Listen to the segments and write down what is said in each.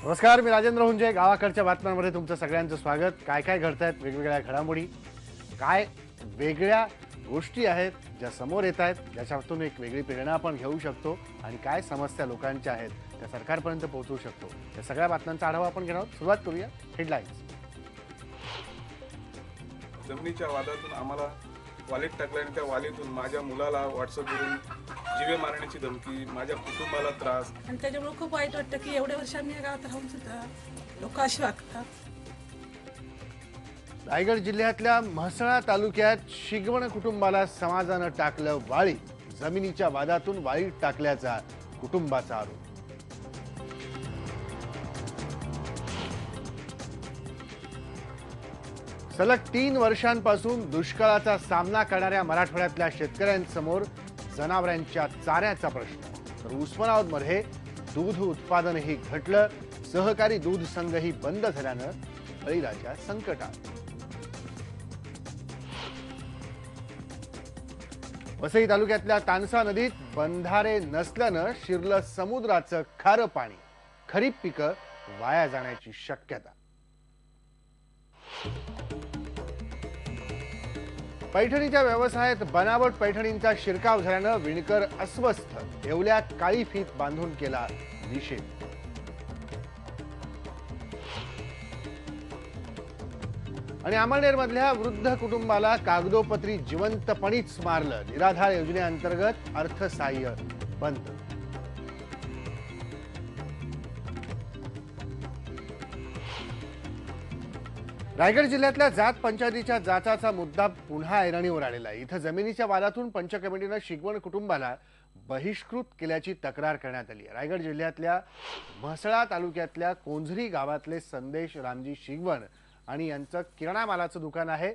नमस्कार, मी राजेंद्र हुंजे. गावाकडच्या बातम्यांमध्ये तुमचं सगळ्यांचं स्वागत. काय काय घडतायत, वेगवेगळ्या घडामोडी, काय वेगळ्या गोष्टी आहेत ज्या समोर येत आहेत, ज्याच्यातून एक वेगळी प्रेरणा आपण घेऊ शकतो आणि काय समस्या लोकांच्या आहेत त्या सरकारपर्यंत पोहोचवू शकतो, या सगळ्या बातम्यांचा आढावा आपण घेणार आहोत. सुरुवात करूया हेडलाईन्स. जमिनीच्या वादातून आम्हाला वालीत टाकलं आणि त्या वालीतून माझ्या मुलाला व्हॉट्सअपवरून जीवे मारण्याची धमकी, माझ्या कुटुंबाला त्रास. आणि त्याच्यामुळे खूप वाईट वाटतं की एवढ्या वर्षांनी या गावात राहून सुद्धा लोक अशी वागतात. रायगड जिल्ह्यातल्या म्हसळा तालुक्यात शिगवण कुटुंबाला समाजानं टाकलं वाळी. जमिनीच्या वादातून वाळीत टाकल्याचा कुटुंबाचा आरोप. सलग 3 वर्षांपासून दुष्काळाचा सामना करणाऱ्या मराठवाड्यातल्या शेतकऱ्यांसमोर जनावरांच्या चाऱ्याचा प्रश्न. तर उस्मानाबादमध्ये दूध उत्पादनही घटलं. सहकारी दूध संघही बंद झाल्यानं बळीराजा संकटात. वसई तालुक्यातल्या तानसा नदीत बंधारे नसल्यानं शिरलं समुद्राचं खारं पाणी. खरीप पिकं वाया जाण्याची शक्यता. पैठणीच्या व्यवसायात बनावट पैठणींचा शिरकाव झाल्यानं विणकर अस्वस्थ. येवल्यात काळी फीत बांधून केला निषेध. आणि अमळनेरमधल्या वृद्ध कुटुंबाला कागदोपत्री जिवंतपणीच मारलं. निराधार योजनेअंतर्गत अर्थसहाय्य बंद. रायगड जिल्ह्यातल्या जात पंचायतीच्या जाचाचा मुद्दा पुन्हा ऐरणीवर आलेला आहे. इथं जमिनीच्या वादातून पंच कमिटीनं शिगवण कुटुंबाला बहिष्कृत केल्याची तक्रार करण्यात आली आहे. रायगड जिल्ह्यातल्या म्हसळा तालुक्यातल्या कोंझरी गावातले संदेश रामजी शिगवण आणि यांचं किराणा मालाचं दुकान आहे.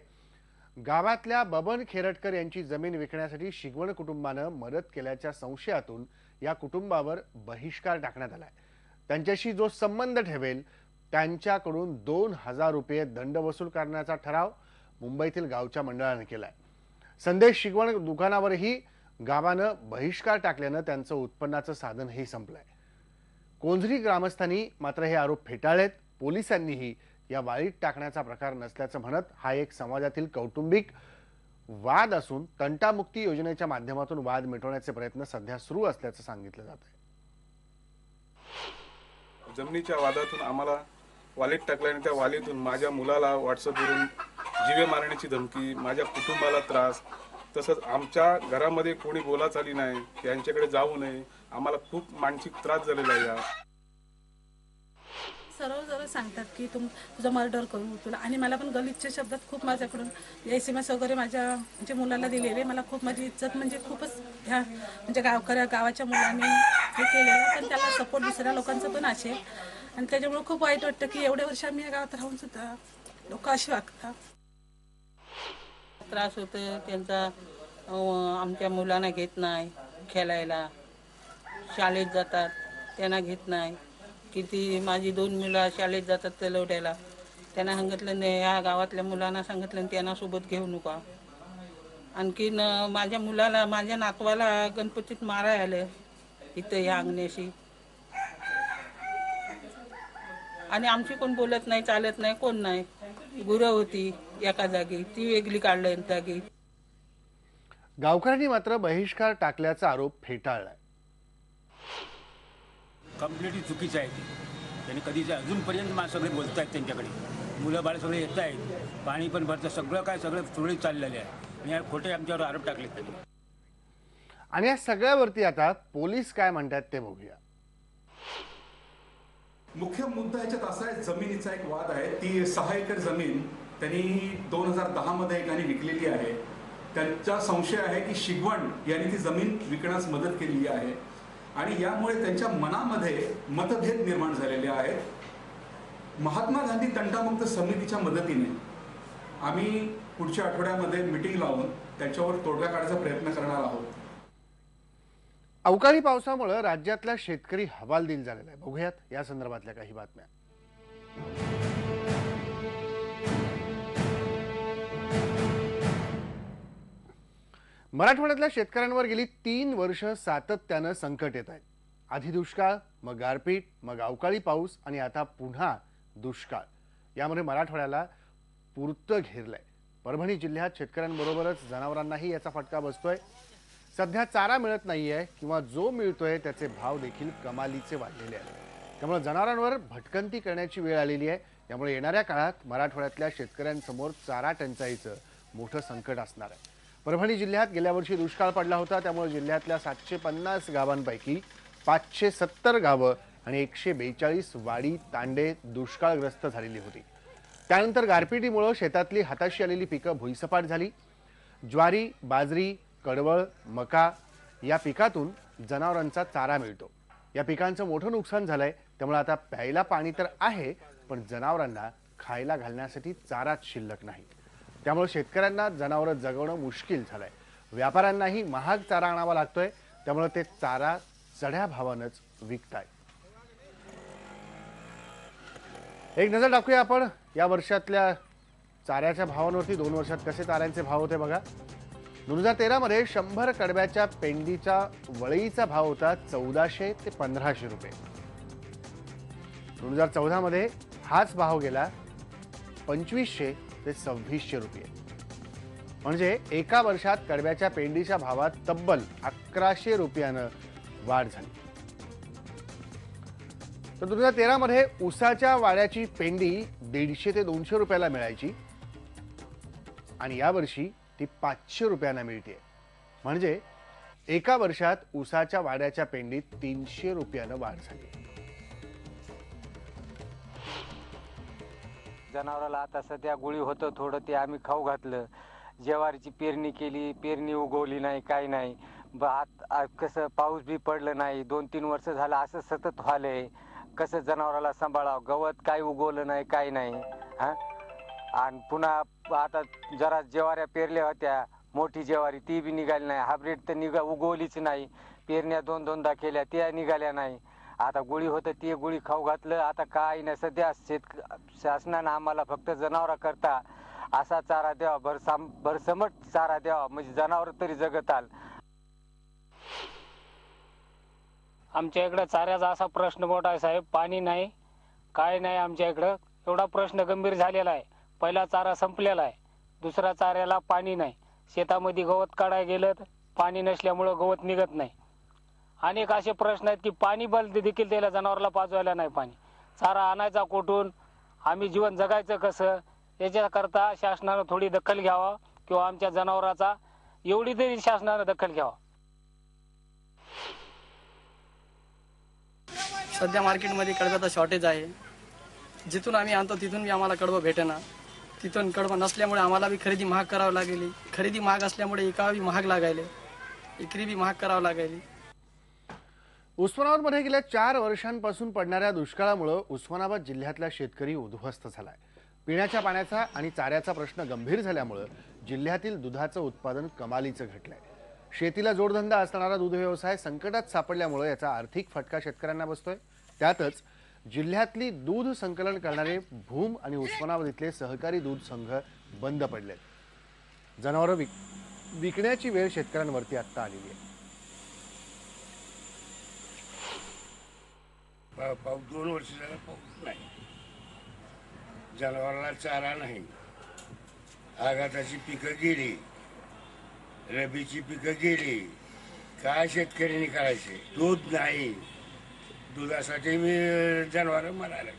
गावातल्या बबन खेरटकर यांची जमीन विकण्यासाठी शिगवण कुटुंबानं मदत केल्याच्या संशयातून या कुटुंबावर बहिष्कार टाकण्यात आलाय. त्यांच्याशी जो संबंध ठेवेल त्यांच्याकडून 2000 रुपये दंड वसूल करण्याचा ठराव मुंबईतील गावच्या मंडळाने केलाय. संदेश शिगवण दुकानावरही गावानं बहिष्कार टाकल्यानं त्यांचं उत्पन्नाचं साधनही संपलंय. कोंझरी ग्रामस्थांनी मात्र हे आरोप फेटाळलेत. पोलिसांनीही या वाळीत टाकण्याचा प्रकार नसल्याचं म्हणत हा एक समाजातील कौटुंबिक वाद असून तंटामुक्ती योजनेच्या माध्यमातून वाद मिटवण्याचे प्रयत्न सध्या सुरू असल्याचं सांगितलं जात आहे. जमिनीच्या वादातून आम्हाला वालीत टाकलं आणि त्या वालीतून माझ्या मुलाला व्हॉट्सअपवरून जीवे मारण्याची धमकी, माझ्या कुटुंबाला त्रास. तसंच आमच्या घरामध्ये कोणी बोलाचाली नाही, यांच्याकडे जाऊ नये. आम्हाला खूप मानसिक त्रास झालेला आहे. सर्व सांगतात की तुझं मर्डर करू तुला. आणि मला पण गलिच्छ शब्दात खूप माझ्याकडून SMS वगैरे माझ्या म्हणजे मुलाला दिलेले. मला खूप माझी इज्जत म्हणजे खूपच ह्या म्हणजे गावाच्या मुलांनी हे केलेलं. पण त्याला सपोर्ट दुसऱ्या लोकांचं पण असेल. आणि त्याच्यामुळे खूप वाईट वाटतं की एवढ्या वर्ष आम्ही या गावात राहून सुद्धा लोक अशी वागतात. त्रास होतं त्यांचा. आमच्या मुलांना घेत नाही खेळायला, शाळेत जातात त्यांना घेत नाही. किती माझी 2 मुलं शाळेत जातात तेलवड्याला. त्यांना सांगितलं नाही, या गावातल्या मुलांना सांगितलं त्यांना सोबत घेऊ नका. आणखीन माझ्या मुलाला माझ्या नातवाला गणपतीत मारायला आलं इथं या अंगण्याशी. आणि आमची कोण बोलत नाही, चालत नाही, कोण नाही. गुरं होती एका जागी, ती वेगळी काढलं जागी. गावकऱ्यांनी मात्र बहिष्कार टाकल्याचा आरोप फेटाळलाय. कम्प्लिटली चुकीचं आहे ते. त्यांनी कधीच अजूनपर्यंत सगळे बोलत आहेत त्यांच्याकडे. मुलं बाळ सगळे येत आहेत, पाणी पण भरतं, सगळं काय सगळं सुरळीत चाललेलं आहे. आणि या खोटे आमच्यावर आरोप टाकले त्यांनी. आणि या सगळ्यावरती आता पोलीस काय म्हणतात ते बघूया. मुख्य मुद्दा याच्यात असा आहे, जमिनीचा एक वाद आहे. ती 6 एकर जमीन त्यांनी 2010 मध्ये एकाने विकलेली आहे. त्यांचा संशय आहे की शिगवण यांनी ती जमीन विकण्यास मदत केलेली आहे. आणि यामुळे त्यांच्या मनामध्ये मतभेद निर्माण झालेले आहेत. महात्मा गांधी तंटामुक्त समितीच्या मदतीने आम्ही पुढच्या आठवड्यामध्ये मीटिंग लावून त्यांच्यावर तोडगा काढायचा प्रयत्न करणार आहोत. अवकाळी पावसामुळे राज्यातला शेतकरी हवालदिल झालेला आहे. बघूयात या संदर्भातल्या काही बातम्या. मराठवाड्यातल्या शेतकऱ्यांवर गेली 3 वर्ष सातत्यानं संकट येत आहेत. आधी दुष्काळ, मग गारपीट, मग अवकाळी पाऊस आणि आता पुन्हा दुष्काळ. यामुळे मराठवाड्याला पुरतं घेरलंय. परभणी जिल्ह्यात शेतकऱ्यांबरोबरच जनावरांनाही याचा फटका बसतोय. सध्या चारा मिळत नाहीये किंवा जो मिळतोय त्याचे भाव देखील कमालीचे वाढलेले आहेत. त्यामुळे जनावरांवर भटकंती करण्याची वेळ आलेली आहे. त्यामुळे येणाऱ्या काळात मराठवाड्यातल्या शेतकऱ्यांसमोर चारा टंचाईचं मोठं संकट असणार आहे. परभणी जिल्ह्यात गेल्या वर्षी दुष्काळ पडला होता. त्यामुळे जिल्ह्यातल्या 750 गावांपैकी 570 गावं आणि 142 वाडी तांडे दुष्काळग्रस्त झालेली होती. त्यानंतर गारपिटीमुळे शेतातली हाताशी आलेली पिकं भुईसपाट झाली. ज्वारी, बाजरी, कडवळ, मका या पिकातून जनावरांचा चारा मिळतो. या पिकांचं मोठं नुकसान झालंय. त्यामुळे आता प्यायला पाणी तर आहे, पण जनावरांना खायला घालण्यासाठी चाराच शिल्लक नाही. त्यामुळे शेतकऱ्यांना जनावरं जगवणं मुश्किल झालंय. व्यापाऱ्यांनाही महाग चारा आणावा लागतोय. त्यामुळे ते चारा चढ्या भावानंच विकतायत. एक नजर टाकूया आपण या वर्षातल्या चाऱ्याच्या भावांवरती. 2 वर्षात कसे चाऱ्यांचे भाव होते बघा. 2013 मध्ये 100 कडब्याच्या पेंडीचा वळईचा भाव होता 1400 ते 1500 रुपये. 2014 मध्ये हाच भाव गेला 2500 ते 2600 रुपये. म्हणजे एका वर्षात कडब्याच्या पेंडीच्या भावात तब्बल 1100 रुपयानं वाढ झाली. तर 2013 मध्ये ऊसाच्या वाड्याची पेंडी 150 ते 200 रुपयाला मिळायची आणि यावर्षी ती 500 रुपयांना मिळते. म्हणजे एका वर्षात ऊसाच्या वाड्याच्या पेंडीत 300 रुपयानं वाढ झाली. जनावराला आता सध्या गोळी होतं थोडं, ते आम्ही खाऊ घातलं. ज्वारीची पेरणी केली, पेरणी उगवली नाही, काही नाही. कसं पाऊस बी पडलं नाही. 2-3 वर्ष झालं असं सतत व्हायलंय. कसं जनावराला सांभाळावं. गवत काही उगवलं नाही, काही नाही. हा, आणि पुन्हा आता जरा ज्वाऱ्या पेरल्या होत्या, मोठी ज्वारी ती बी निघाली नाही. हायब्रिड तर उगवलीच नाही. पेरण्या 2-2दा केल्या, त्या निघाल्या नाही. आता गोळी होतं ते गोळी खाऊ घातलं. आता काय नाही. सध्या शासनानं आम्हाला फक्त जनावरा करता असा चारा द्यावा, भरसमट चारा द्यावा, म्हणजे जनावर तरी जगताल. आमच्या इकडं चाऱ्याचा असा प्रश्न मोठा आहे साहेब. पाणी नाही, काय नाही आमच्या इकडं. एवढा प्रश्न गंभीर झालेला आहे. पहिला चारा संपलेला आहे, दुसरा चाऱ्याला पाणी नाही. शेतामध्ये गवत काढायला गेलं तर पाणी नसल्यामुळं गवत निघत नाही. अनेक असे प्रश्न आहेत की पाणी देखील त्याला जनावराला पाजवायला नाही पाणी. चारा आणायचा कुठून, आम्ही जीवन जगायचं कसं, याच्याकरता शासनानं थोडी दखल घ्यावा किंवा आमच्या जनावराचा एवढी तरी शासनानं दखल घ्यावा. सध्या मार्केटमध्ये कडब्याचा शॉर्टेज आहे. जिथून आम्ही आणतो तिथून बी आम्हाला कडबं भेटेना. तिथून कडबं नसल्यामुळे आम्हाला बी खरेदी महाग करावं लागेल. खरेदी महाग असल्यामुळे एका बी महाग लागायले, इकरी बी महाग करावं लागेल. उस्मानाबादमध्ये गेल्या 4 वर्षांपासून पडणाऱ्या दुष्काळामुळे उस्मानाबाद जिल्ह्यातला शेतकरी उद्ध्वस्त झालाय. पिण्याच्या पाण्याचा आणि चाऱ्याचा प्रश्न गंभीर झाल्यामुळे जिल्ह्यातील दुधाचं उत्पादन कमालीचं घटलंय. शेतीला जोडधंदा असणारा दूध व्यवसाय संकटात सापडल्यामुळे याचा आर्थिक फटका शेतकऱ्यांना बसतोय. त्यातच जिल्ह्यातली दूध संकलन करणारे भूम आणि उस्मानाबाद इथले सहकारी दूध संघ बंद पडलेत. जनावरं विकण्याची वेळ शेतकऱ्यांवरती आता आलेली आहे. 2 वर्ष झालं पाऊस नाही, जनावराला चारा नाही, आघाताची पिकं गेली, रबीची पिकं गेली. काय शेतकऱ्यांनी करायचे? दूध नाही, दुधासाठी मी जनावर मरायला.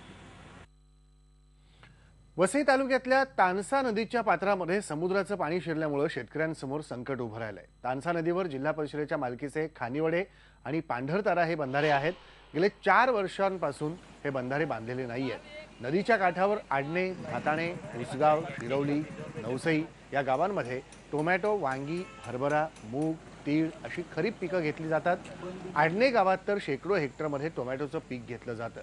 वसई तालुक्यातल्या तानसा नदीच्या पात्रामध्ये समुद्राचं पाणी शिरल्यामुळे शेतकऱ्यांसमोर संकट उभं राहिलंय. तानसा नदीवर जिल्हा परिषदेच्या मालकीचे खानिवडे आणि पांढरतारा हे बंधारे आहेत. गेले 4 वर्षांपासून हे बंधारे बांधलेले नाहीयेत. नदीच्या काठावर आडणे, भाताणे, उसगाव, शिरवली, नवसई या गावांमध्ये टोमॅटो, वांगी, हरभरा, मूग, तीळ अशी खरीप पिकं घेतली जातात. आडणे गावात तर शेकडो हेक्टरमध्ये टोमॅटोचं पीक घेतलं जातं.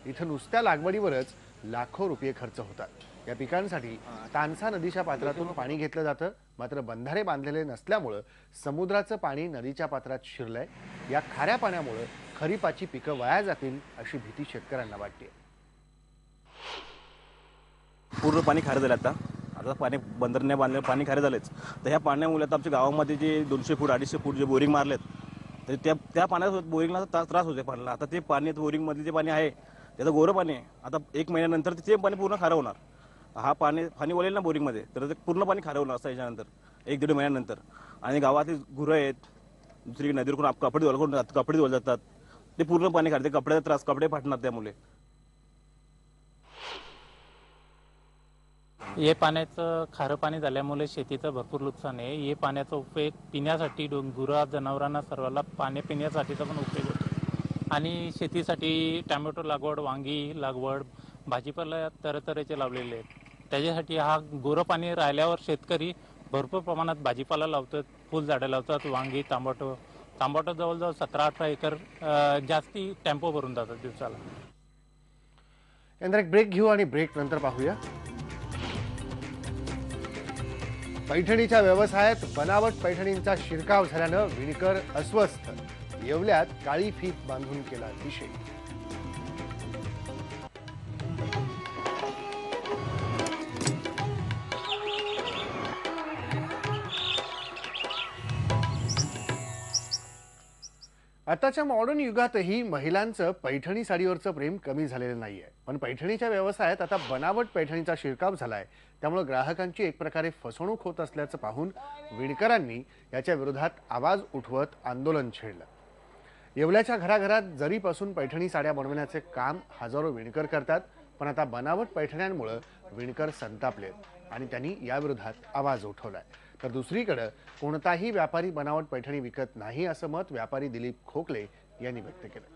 इथं नुसत्या लागवडीवरच लाखो रुपये खर्च होतात. या पिकांसाठी तानसा नदीच्या पात्रातून पाणी घेतलं जातं. मात्र बंधारे बांधलेले नसल्यामुळं समुद्राचं पाणी नदीच्या पात्रात शिरलंय. या खाऱ्या पाण्यामुळे खरीपाची पिकं वाया जातील अशी भीती शेतकऱ्यांना वाटते. पूर्ण पाणी खारं झालं. आता पाणी बंदर नाही बांधलं, पाणी खारं झालंच. तर ह्या पाण्यामुळे आता आमच्या गावामध्ये जे 200 फूट 250 फूट जे बोरिंग मारलेत तर त्या पाण्यात बोरिंगला त्रास होतो पाण्याला. आता ते पाणी बोरिंगमधले जे पाणी आहे त्याचं गोरं पाणी आहे. आता 1 महिन्यानंतर ते पाणी पूर्ण खारं होणार. हा पाणी वळेल ना बोरिंगमध्ये तर ते पूर्ण पाणी खारं होणार असं याच्यानंतर 1-1.5 महिन्यानंतर. आणि गावातील गुरं आहेत, दुसरी नदीवर कपडे धुवायला जातात, ते पूर्ण पाणी खाते. कपड्याचा त्रास, कपडे फाटणार त्यामुळे. हे पाण्याचं खारं पाणी झाल्यामुळे शेतीचं भरपूर नुकसान आहे. हे पाण्याचा उपयोग पिण्यासाठी, गुरा जनावरांना सर्वांना पाणी पिण्यासाठीचा पण उपयोग होतो. आणि शेतीसाठी टॅमॅटो लागवड, वांगी लागवड, भाजीपाला तऱ्हेचे लावलेले आहेत. त्याच्यासाठी हा गोरं पाणी राहिल्यावर शेतकरी भरपूर प्रमाणात भाजीपाला लावतात, फुलझाडं लावतात, वांगी, तांबटो जवळजवळ 17-18 एकर जास्ती टेम्पो भरून जातात दिवसाला. यंदा एक ब्रेक घेऊ आणि ब्रेक नंतर पाहूया. पैठणीच्या व्यवसायात बनावट पैठणींचा शिरकाव झाल्यानं विणकर अस्वस्थ. येवल्यात काळी फीत बांधून केला अतिशय. आताच्या मॉडर्न युगातही महिलांचं पैठणी साडीवरचं प्रेम कमी झालेलं नाहीये. पण पैठणीच्या व्यवसायात आता बनावट पैठणीचा शिरकाव झालाय. त्यामुळे ग्राहकांची एक प्रकारे फसवणूक होत असल्याचं पाहून विणकरांनी याच्या विरोधात आवाज उठवत आंदोलन छेडलं. येवल्याच्या घराघरात जरीपासून पैठणी साड्या बनवण्याचे काम हजारो विणकर करतात. पण आता बनावट पैठण्यांमुळे विणकर संतापलेत आणि त्यांनी याविरोधात आवाज उठवलाय. तर दुसरीकडे कोणताही व्यापारी बनावट पैठणी विकत नाही असं मत व्यापारी दिलीप खोकले यांनी व्यक्त केलं.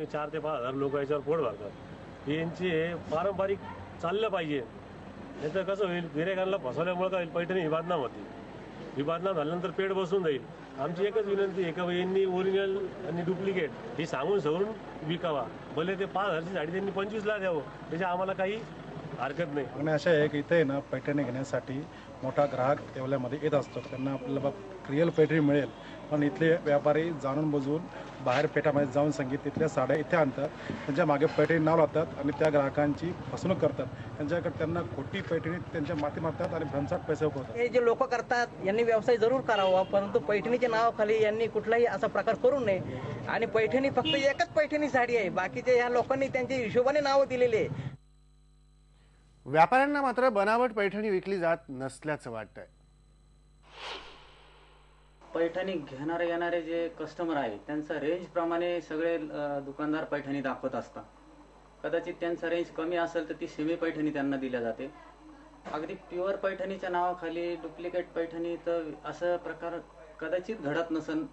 4 ते 5 हजार लोक याच्यावर पोट भरतात. यांचे पारंपरिक चाललं पाहिजे. नाहीतर कसं होईल, गिऱ्हाईकांना फसवल्यामुळे काय होईल, पैठणी ही बदनाम होती. ही बदनाम झाल्यानंतर पेट बसून जाईल. आमची एकच विनंती आहे की यांनी ओरिजिनल आणि डुप्लिकेट हे सांगून सवरून विकावा. भले ते 5,000ची साडी त्यांनी 25ला द्यावं, त्याच्या आम्हाला काही हरकत नाही. आणि अशा आहे की इथे ना पैठणी घेण्यासाठी मोठा ग्राहक येवल्यामध्ये येत असतो. त्यांना आपल्याला रिअल पैठणी मिळेल, पण इथले व्यापारी जाणून बुजवून बाहेर पेठामध्ये जाऊन संगीत तिथल्या साड्या इथे आणतात, त्यांच्या मागे पैठणी नाव लावतात आणि त्या ग्राहकांची फसवणूक करतात. त्यांच्याकडे त्यांना खोटी पैठणी त्यांच्या माती मारतात आणि भ्रमसाट पैसे उकळतात. हे जे लोक करतात यांनी व्यवसाय जरूर करावा, परंतु पैठणीच्या नावाखाली यांनी कुठलाही असा प्रकार करू नये. आणि पैठणी फक्त एकच पैठणी साडी आहे, बाकीचे ह्या लोकांनी त्यांच्या हिशोबाने नावं दिलेली आहे. व्यापाऱ्यांना मात्र बनावट पैठणी विकली जात नसल्याचं वाटतंय. पैठणी घेणारे येणारे जे कस्टमर आहे त्यांचा रेंज प्रमाणे सगळे दुकानदार पैठणी दाखवत असतात. कदाचित त्यांचा रेंज कमी असेल तर ती सेमी पैठणी त्यांना दिल्या जाते. अगदी प्युअर पैठणीच्या नावाखाली डुप्लिकेट पैठणी तर असं प्रकार कदाचित घडत नसेल,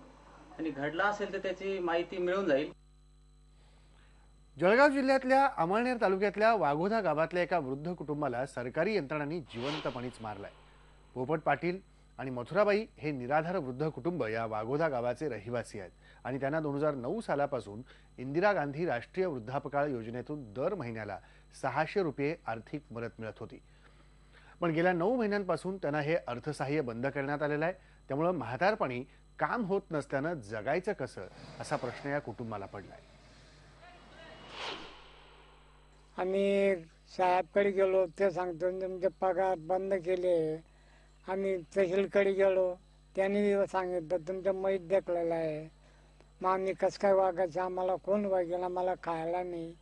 आणि घडला असेल तर त्याची माहिती मिळून जाईल. जळगाव जिल्ह्यातल्या अमळनेर तालुक्यातल्या वाघोदा गावातल्या एका वृद्ध कुटुंबाला सरकारी यंत्रणांनी जिवंतपणीच मारलाय. पोपट पाटील आणि मथुराबाई हे निराधार वृद्ध कुटुंब या वाघोदा गावाचे रहिवासी आहेत आणि त्यांना 2009 सालापासून इंदिरा गांधी राष्ट्रीय वृद्धापकाळ योजनेतून दर महिन्याला 600 रुपये आर्थिक मदत मिळत होती. पण गेल्या 9 महिन्यांपासून त्यांना हे अर्थसहाय्य बंद करण्यात आलेलं आहे. त्यामुळे म्हातारपणी काम होत नसल्यानं जगायचं कसं असा प्रश्न या कुटुंबाला पडलाय. आम्ही साहेबकडे गेलो, ते सांगतो तुमचे पगार बंद केले. आम्ही तहसीलकडे गेलो, त्यांनी सांगितलं तुमचं मैत देखलेलं आहे. मग आम्ही कसं काय वागायचं, आम्हाला कोण वागेल, आम्हाला खायला नाही.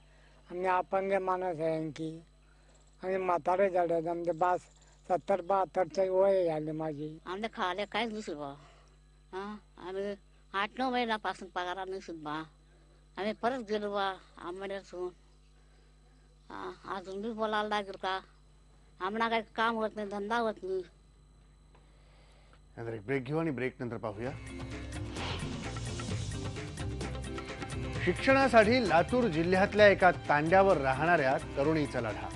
आम्ही अपंग माणूस आहे आणखी, आम्ही म्हातारे झाले. आमचे 70-72 वय आले माझी. आमच्या खायला काहीच दुसरं बा. आम्ही 8-9 महिन्यापासून पगार नाही सुद्धा. आम्ही परत गेलो बा आंबड्यासून. अजून बी बोलायला लागेल का, आम्हाला काही काम होत नाही, धंदा होत नाही. एक ब्रेक घेऊ आणि ब्रेक नंतर पाहूया. शिक्षणासाठी लातूर जिल्ह्यातल्या एका तांड्यावर राहणाऱ्या तरुणीचा लढा.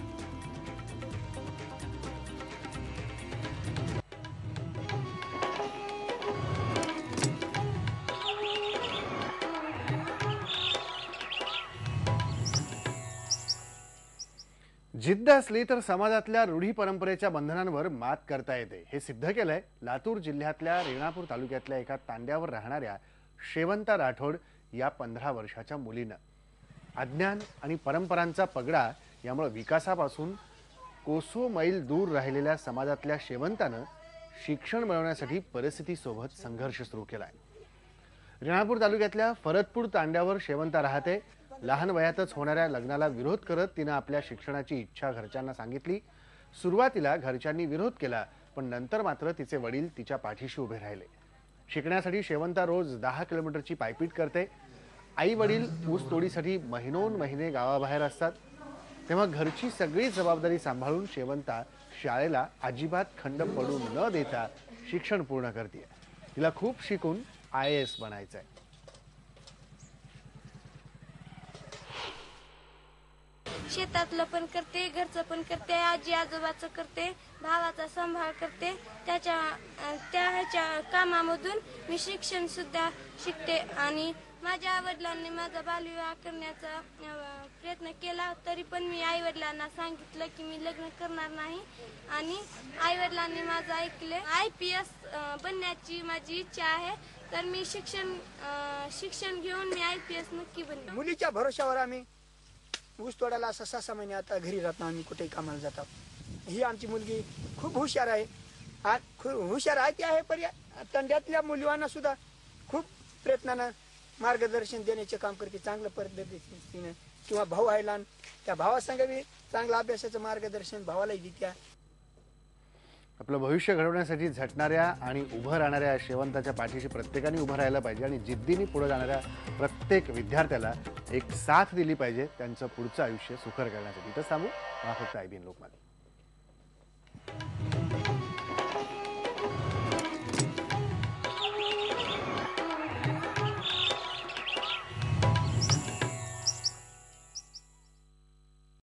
जिद्द असली तर समाजातल्या रूढी परंपरेच्या बंधनांवर मात करता येते, हे सिद्ध केलंय लातूर जिल्ह्यातल्या रेणापूर तालुक्यातल्या एका तांड्यावर राहणाऱ्या शेवंता राठोड या 15 वर्षाच्या मुलीनं. अज्ञान आणि परंपरांचा पगडा यामुळे विकासापासून कोसो मैल दूर राहिलेल्या समाजातल्या शेवंतानं शिक्षण मिळवण्यासाठी परिस्थितीसोबत संघर्ष सुरू केलाय। रेणापूर तालुक्यातल्या फरदपूर तांड्यावर शेवंता राहते। लहान वयातच होणाऱ्या लग्नाला विरोध करत तिने आपल्या शिक्षणाची इच्छा घरच्यांना सांगितली। सुरुवातीला घरच्यांनी विरोध केला, पण नंतर मात्र तिचे वडील तिच्या पाठीशी उभे राहिले। शिकण्यासाठी शेवंता रोज 10 किलोमीटरची पायपीट करते। आई वडील ऊस तोडीसाठी महिनोन महिने गावाबाहेर असतात, तेव्हा घरची सगळी जबाबदारी सांभाळून शेवंता शाळेला अजिबात खंड पडू न देता शिक्षण पूर्ण करते। तिला खूप शिकून IAS बनायचंय। शेतातलं पण करते, घरचं पण करते, आजी आजोबाचं करते, भावाचा सांभाळ करते। त्या कामामधून मी शिक्षण सुद्धा शिकते आणि माझ्या आईवडिलांनी माझा बालविवाह करण्याचा प्रयत्न केला, तरी पण मी आईवडिलांना सांगितलं की मी लग्न करणार नाही आणि आईवडिलांनी माझं ऐकले। IPS बनण्याची माझी इच्छा आहे, तर मी शिक्षण घेऊन मी IPS नक्की बनेन। मुलीच्या भरोशावर आम्ही ऊस तोडायला 6-6 महिने आता घरी राहतो, आम्ही कुठेही कामाला जातो। ही आमची मुलगी खूप हुशार आहे, हुशार आहे ती आहे, पण तंड्यातल्या मुलींना सुद्धा खूप प्रयत्नानं मार्गदर्शन देण्याचे काम करते, चांगल्या पद्धतीने। किंवा भाऊ आहे लहान, त्या भावासंग बी चांगलं अभ्यासाचं मार्गदर्शन भावालाही देत्या। आपलं भविष्य घडवण्यासाठी झटणाऱ्या आणि उभं राहणाऱ्या शेवंताच्या पाठीशी प्रत्येकाने उभं राहायला पाहिजे आणि जिद्दीने पुढे जाणाऱ्या प्रत्येक विद्यार्थ्याला एक साथ दिली पाहिजे त्यांचं पुढचं आयुष्य सुखर करण्यासाठी। तर थांबू, फक्त IBN लोकमत।